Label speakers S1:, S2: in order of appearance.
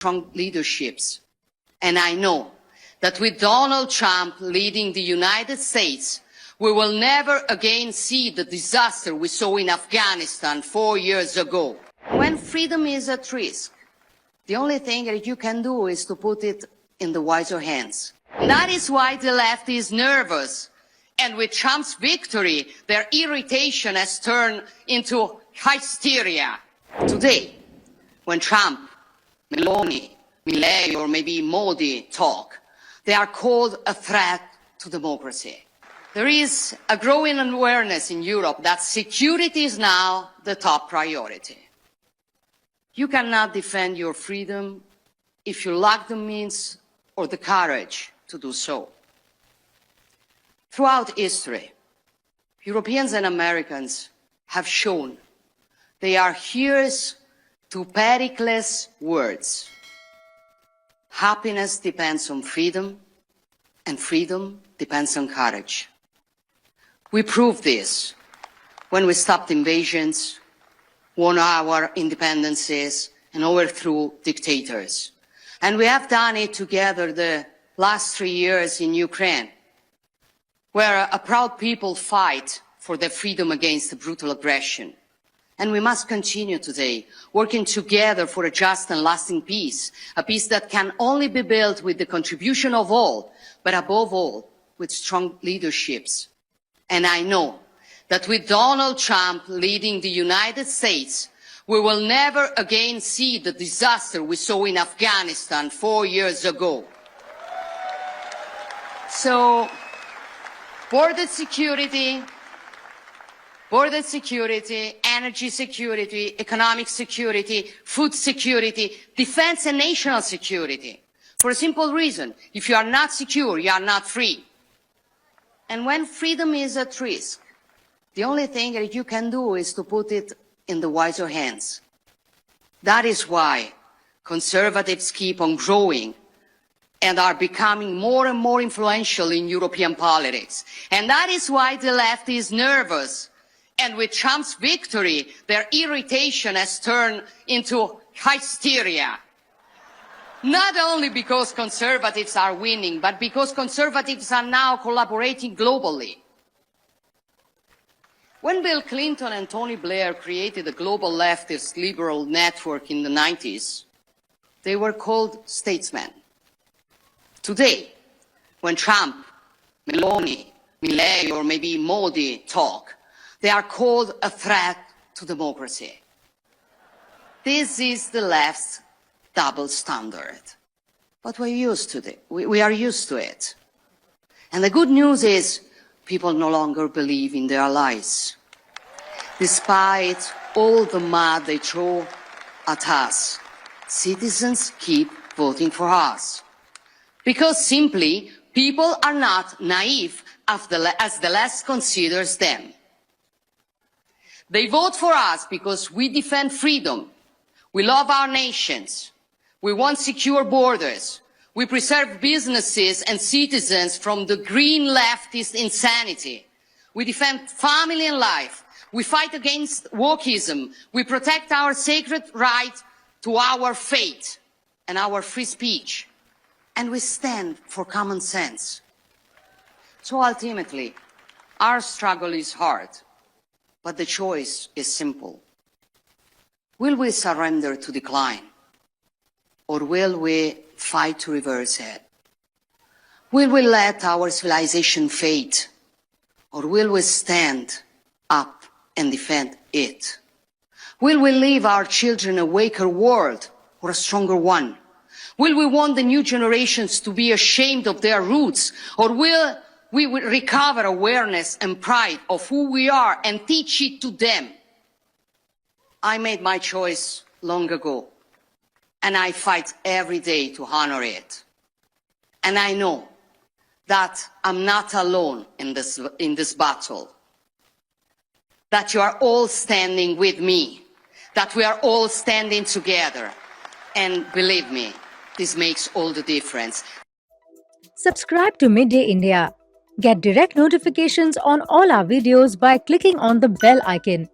S1: strong leaderships. And I know that with Donald Trump leading the United States, we will never again see the disaster we saw in Afghanistan 4 years ago. When freedom is at risk, the only thing that you can do is to put it in the wiser hands. And that is why the left is nervous. And with Trump's victory, their irritation has turned into hysteria. Today, when Trump, Meloni, Milei, or maybe Modi talk, they are called a threat to democracy. There is a growing awareness in Europe that security is now the top priority. You cannot defend your freedom if you lack the means or the courage to do so. Throughout history, Europeans and Americans have shown they are hearers to Pericles' words. Happiness depends on freedom, and freedom depends on courage. We proved this when we stopped invasions, won our independences, and overthrew dictators. And we have done it together the last 3 years in Ukraine, where a proud people fight for their freedom against the brutal aggression. And we must continue today, working together for a just and lasting peace, a peace that can only be built with the contribution of all, but above all, with strong leaderships. And I know that with Donald Trump leading the United States, we will never again see the disaster we saw in Afghanistan 4 years ago. So, border security, energy security, economic security, food security, defense and national security. For a simple reason, if you are not secure, you are not free. And when freedom is at risk, the only thing that you can do is to put it in the wiser hands. That is why conservatives keep on growing and are becoming more and more influential in European politics. And that is why the left is nervous. And with Trump's victory, their irritation has turned into hysteria. Not only because conservatives are winning, but because conservatives are now collaborating globally. When Bill Clinton and Tony Blair created the global leftist liberal network in the 90s, they were called statesmen. Today, when Trump, Meloni, Milei, or maybe Modi talk, they are called a threat to democracy. This is the left's double standard. But we're used to it. We are used to it. And the good news is people no longer believe in their lies. Despite all the mud they throw at us, citizens keep voting for us. Because simply, people are not naive as the left considers them. They vote for us because we defend freedom. We love our nations. We want secure borders. We preserve businesses and citizens from the green leftist insanity. We defend family and life. We fight against wokeism. We protect our sacred right to our faith and our free speech. And we stand for common sense. So ultimately, our struggle is hard, but the choice is simple. Will we surrender to decline? Or will we fight to reverse it? Will we let our civilization fade? Or will we stand up and defend it? Will we leave our children a weaker world or a stronger one? Will we want the new generations to be ashamed of their roots? Or will we recover awareness and pride of who we are and teach it to them? I made my choice long ago, and I fight every day to honor it. And I know that I'm not alone in this battle, that you are all standing with me, that we are all standing together. And believe me, this makes all the difference.
S2: Subscribe to Midday India. Get direct notifications on all our videos by clicking on the bell icon.